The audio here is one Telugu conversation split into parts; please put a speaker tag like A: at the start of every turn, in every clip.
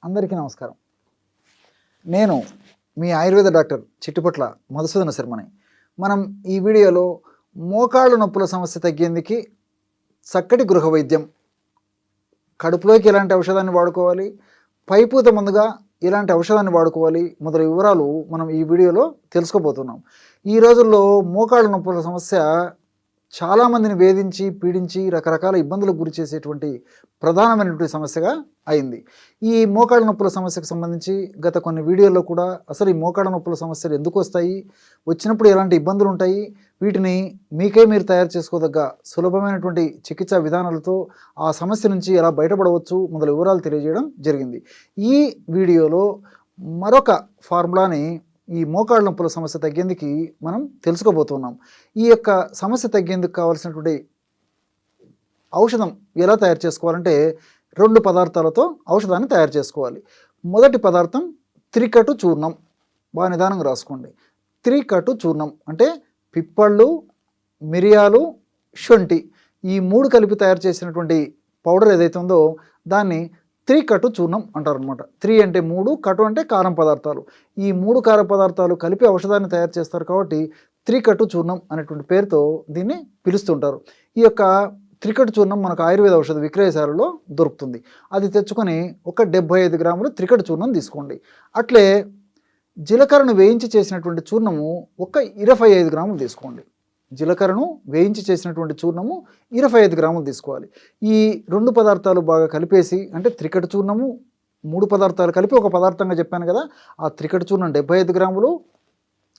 A: అందరికీ నమస్కారం. నేను మీ ఆయుర్వేద డాక్టర్ చిట్టిపట్ల మధుసూదన శర్మని. మనం ఈ వీడియోలో మోకాళ్ళ నొప్పుల సమస్య తగ్గేందుకు చక్కటి గృహ వైద్యం, కడుపులోకి ఎలాంటి ఔషధాన్ని వాడుకోవాలి, పైపూత మందుగా ఎలాంటి ఔషధాన్ని వాడుకోవాలి మొదలైన వివరాలు మనం ఈ వీడియోలో తెలుసుకోబోతున్నాం. ఈ రోజుల్లో మోకాళ్ళ నొప్పుల సమస్య చాలామందిని వేధించి పీడించి రకరకాల ఇబ్బందులకు గురి చేసేటువంటి ప్రధానమైనటువంటి సమస్యగా అయింది. ఈ మోకాళ్ళ నొప్పుల సమస్యకు సంబంధించి గత కొన్ని వీడియోల్లో కూడా అసలు ఈ మోకాళ్ళ నొప్పుల సమస్యలు ఎందుకు వస్తాయి, వచ్చినప్పుడు ఎలాంటి ఇబ్బందులు ఉంటాయి, వీటిని మీకే మీరు తయారు చేసుకోదగ్గ సులభమైనటువంటి చికిత్సా విధానాలతో ఆ సమస్య నుంచి ఎలా బయటపడవచ్చు మొదలు వివరాలు తెలియజేయడం జరిగింది. ఈ వీడియోలో మరొక ఫార్ములాని ఈ మోకాళ్ళ నొప్పుల సమస్య తగ్గేందుకు మనం తెలుసుకోబోతున్నాం. ఈ యొక్క సమస్య తగ్గేందుకు కావాల్సినటువంటి ఔషధం ఎలా తయారు చేసుకోవాలంటే 2 పదార్థాలతో ఔషధాన్ని తయారు చేసుకోవాలి. మొదటి పదార్థం త్రికటు చూర్ణం. బాగా నిదానంగా రాసుకోండి. త్రికటు చూర్ణం అంటే పిప్పళ్ళు, మిరియాలు, శొంఠి ఈ 3 కలిపి తయారు చేసినటువంటి పౌడర్ ఏదైతే ఉందో దాన్ని త్రికటు చూర్ణం అంటారనమాట. 3 అంటే 3, కటు అంటే కారం పదార్థాలు. ఈ 3 కారం పదార్థాలు కలిపి ఔషధాన్ని తయారు చేస్తారు కాబట్టి త్రికటు చూర్ణం అనేటువంటి పేరుతో దీన్ని పిలుస్తుంటారు. ఈ యొక్క త్రికటు చూర్ణం మనకు ఆయుర్వేద ఔషధ విక్రయశాలలో దొరుకుతుంది. అది తెచ్చుకొని ఒక 75 గ్రాములు త్రికటు చూర్ణం తీసుకోండి. అట్లే జీలకర్రను వేయించి చేసినటువంటి చూర్ణము ఒక 25 గ్రాములు తీసుకోండి. జీలకర్రను వేయించి చేసినటువంటి చూర్ణము 25 గ్రాములు తీసుకోవాలి. ఈ 2 పదార్థాలు బాగా కలిపేసి, అంటే త్రికటు చూర్ణము 3 పదార్థాలు కలిపి ఒక పదార్థంగా చెప్పాను కదా, ఆ త్రికటు చూర్ణం 75 గ్రాములు,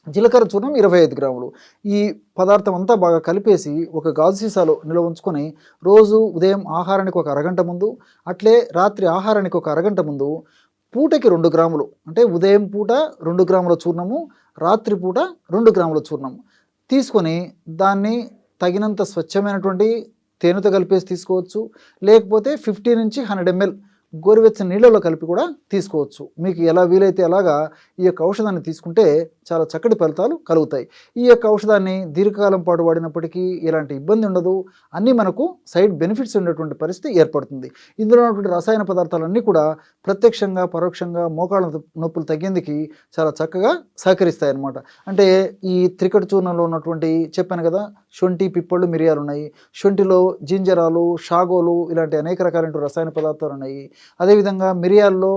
A: జీలకర్ర చూర్ణం 25 గ్రాములు. ఈ పదార్థం అంతా బాగా కలిపేసి ఒక గాజు సీసాలో నిల్వ ఉంచుకొని రోజు ఉదయం ఆహారానికి ఒక అరగంట ముందు, అట్లే రాత్రి ఆహారానికి ఒక అరగంట ముందు పూటకి 2 గ్రాములు, అంటే ఉదయం పూట 2 గ్రాముల చూర్ణము, రాత్రి పూట 2 గ్రాముల చూర్ణము తీసుకొని దాన్ని తగినంత స్వచ్ఛమైనటువంటి తేనెతో కలిపేసి తీసుకోవచ్చు. లేకపోతే 50 నుంచి 100 ml గోరువెచ్చని నీళ్ళలో కలిపి కూడా తీసుకోవచ్చు. మీకు ఎలా వీలైతే అలాగా ఈ యొక్క ఔషధాన్ని తీసుకుంటే చాలా చక్కటి ఫలితాలు కలుగుతాయి. ఈ యొక్క ఔషధాన్ని దీర్ఘకాలం పాటు వాడినప్పటికీ ఎలాంటి ఇబ్బంది ఉండదు. అన్నీ మనకు సైడ్ బెనిఫిట్స్ ఉండేటువంటి పరిస్థితి ఏర్పడుతుంది. ఇందులో ఉన్నటువంటి రసాయన పదార్థాలన్నీ కూడా ప్రత్యక్షంగా పరోక్షంగా మోకాళ్ళ నొప్పులు తగ్గేందుకు చాలా చక్కగా సహకరిస్తాయి అన్నమాట. అంటే ఈ త్రికటు చూర్ణంలో ఉన్నటువంటి చెప్పాను కదా, శొంఠి, పిప్పళ్ళు, మిరియాలు ఉన్నాయి. శొంఠిలో జింజరాలు, షాగోలు ఇలాంటి అనేక రకాలైన రసాయన పదార్థాలు ఉన్నాయి. అదేవిధంగా మిరియాల్లో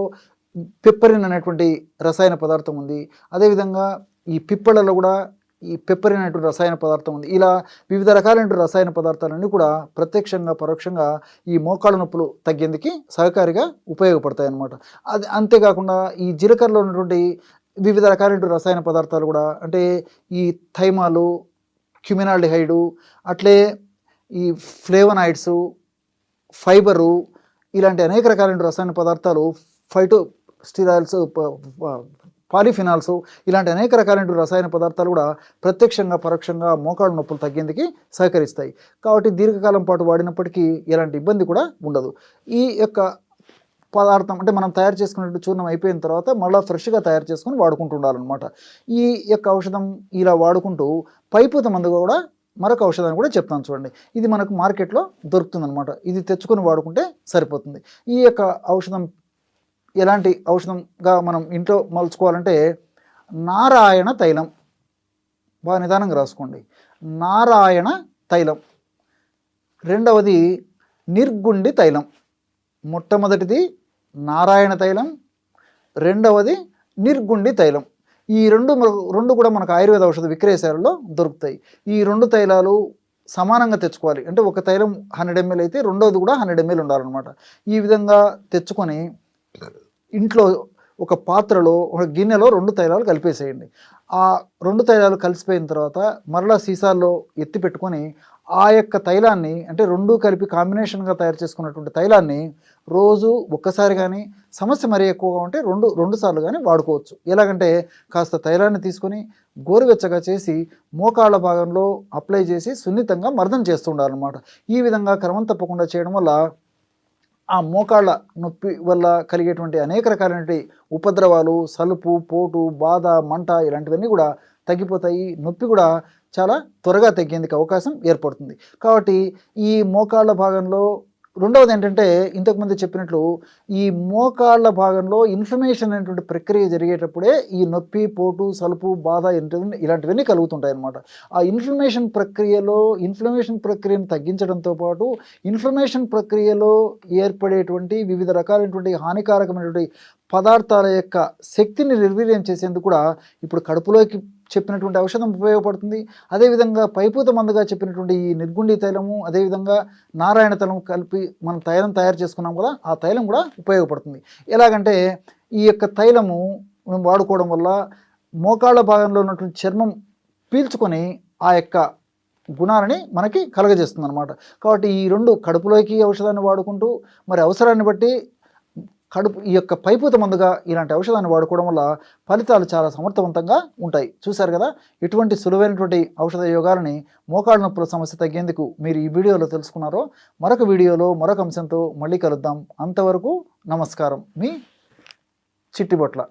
A: పెప్పరిన్ అనేటువంటి రసాయన పదార్థం ఉంది. అదేవిధంగా ఈ పిప్పళ్ళలో కూడా ఈ పెప్పరిన్ అనేటువంటి రసాయన పదార్థం ఉంది. ఇలా వివిధ రకాలైన రసాయన పదార్థాలన్నీ కూడా ప్రత్యక్షంగా పరోక్షంగా ఈ మోకాళ్ళ నొప్పులు తగ్గేందుకు సహకారిగా ఉపయోగపడతాయి అన్నమాట. అది అంతేకాకుండా ఈ జీలకర్రలో ఉన్నటువంటి వివిధ రకాలైన రసాయన పదార్థాలు కూడా, అంటే ఈ థైమాలు, క్యుమినాల్డిహైడు, అట్లే ఈ ఫ్లేవనాయిడ్స్, ఫైబరు ఇలాంటి అనేక రకాలైన రసాయన పదార్థాలు, ఫైటో స్టిరాయిల్స్, పాలిఫినాల్స్ ఇలాంటి అనేక రకాలైన రసాయన పదార్థాలు కూడా ప్రత్యక్షంగా పరోక్షంగా మోకాళ్ళ నొప్పులు తగ్గేందుకు సహకరిస్తాయి. కాబట్టి దీర్ఘకాలం పాటు వాడినప్పటికీ ఎలాంటి ఇబ్బంది కూడా ఉండదు. ఈ యొక్క పదార్థం అంటే మనం తయారు చేసుకునే చూర్ణం అయిపోయిన తర్వాత మళ్ళీ ఫ్రెష్గా తయారు చేసుకొని వాడుకుంటూ ఉండాలన్నమాట. ఈ యొక్క ఔషధం ఇలా వాడుకుంటూ పైపూత మందు కూడా మరొక ఔషధాన్ని కూడా చెప్తాను చూడండి. ఇది మనకు మార్కెట్లో దొరుకుతుందన్నమాట. ఇది తెచ్చుకొని వాడుకుంటే సరిపోతుంది. ఈ యొక్క ఔషధం ఎలాంటి ఔషధంగా మనం ఇంట్లో మలుచుకోవాలంటే నారాయణ తైలం. బాగా నిదానంగా రాసుకోండి. నారాయణ తైలం. రెండవది నిర్గుండి తైలం. మొట్టమొదటిది నారాయణ తైలం, రెండవది నిర్గుండి తైలం. ఈ రెండు కూడా మనకు ఆయుర్వేద ఔషధ విక్రయశాలలో దొరుకుతాయి. ఈ 2 తైలాలు సమానంగా తెచ్చుకోవాలి. అంటే ఒక తైలం 100 ml అయితే రెండోది కూడా 100 ml ఉండాలన్నమాట. ఈ విధంగా తెచ్చుకొని ఇంట్లో ఒక పాత్రలో, ఒక గిన్నెలో 2 తైలాలు కలిపేసేయండి. ఆ 2 తైలాలు కలిసిపోయిన తర్వాత మరలా సీసాల్లో ఎత్తి పెట్టుకొని ఆ యొక్క తైలాన్ని, అంటే 2 కలిపి కాంబినేషన్గా తయారు చేసుకున్నటువంటి తైలాన్ని రోజు ఒక్కసారి కానీ, సమస్య మరీ ఎక్కువగా ఉంటే 2 సార్లు కానీ వాడుకోవచ్చు. ఎలాగంటే కాస్త తైలాన్ని తీసుకొని గోరువెచ్చగా చేసి మోకాళ్ళ భాగంలో అప్లై చేసి సున్నితంగా మర్దన చేస్తూ ఉండాలన్నమాట. ఈ విధంగా క్రమం తప్పకుండా చేయడం వల్ల ఆ మోకాళ్ళ నొప్పి వల్ల కలిగేటువంటి అనేక రకాలైనటువంటి ఉపద్రవాలు, సలుపు, పోటు, బాధ, మంట ఇలాంటివన్నీ కూడా తగ్గిపోతాయి. నొప్పి కూడా చాలా త్వరగా తగ్గేందుకు అవకాశం ఏర్పడుతుంది. కాబట్టి ఈ మోకాళ్ళ భాగంలో రెండవది ఏంటంటే, ఇంతకుముందు చెప్పినట్లు ఈ మోకాళ్ళ భాగంలో ఇన్ఫ్లమేషన్ అనేటువంటి ప్రక్రియ జరిగేటప్పుడే ఈ నొప్పి, పోటు, సలుపు, బాధ ఇలాంటివన్నీ కలుగుతుంటాయి అన్నమాట. ఆ ఇన్ఫ్లమేషన్ ప్రక్రియను తగ్గించడంతో పాటు ఇన్ఫ్లమేషన్ ప్రక్రియలో ఏర్పడేటువంటి వివిధ రకాలైనటువంటి హానికారకమైనటువంటి పదార్థాల యొక్క శక్తిని నిర్వీర్యం చేసేందుకు కూడా ఇప్పుడు కడుపులోకి చెప్పినటువంటి ఔషధం ఉపయోగపడుతుంది. అదేవిధంగా పైపూత మందుగా చెప్పినటువంటి ఈ నిర్గుండి తైలము, అదేవిధంగా నారాయణ తైలం కలిపి మనం తైలం తయారు చేసుకున్నాం కదా, ఆ తైలం కూడా ఉపయోగపడుతుంది. ఎలాగంటే ఈ యొక్క తైలము మనం వాడుకోవడం వల్ల మోకాళ్ళ భాగంలో ఉన్నటువంటి చర్మం పీల్చుకొని ఆ యొక్క గుణాలని మనకి కలగజేస్తుంది అనమాట. కాబట్టి ఈ రెండు కడుపులోకి ఔషధాన్ని వాడుకుంటూ మరి అవసరాన్ని బట్టి ఈ యొక్క పైపూత మందుగా ఇలాంటి ఔషధాన్ని వాడుకోవడం వల్ల ఫలితాలు చాలా సమర్థవంతంగా ఉంటాయి. చూశారు కదా, ఎటువంటి సులువైనటువంటి ఔషధ యోగాలని మోకాళ్ళ నొప్పుల సమస్య తగ్గేందుకు మీరు ఈ వీడియోలో తెలుసుకున్నారో, మరొక వీడియోలో మరొక అంశంతో మళ్ళీ కలుద్దాం. అంతవరకు నమస్కారం. మీ చిట్టిబొట్ల.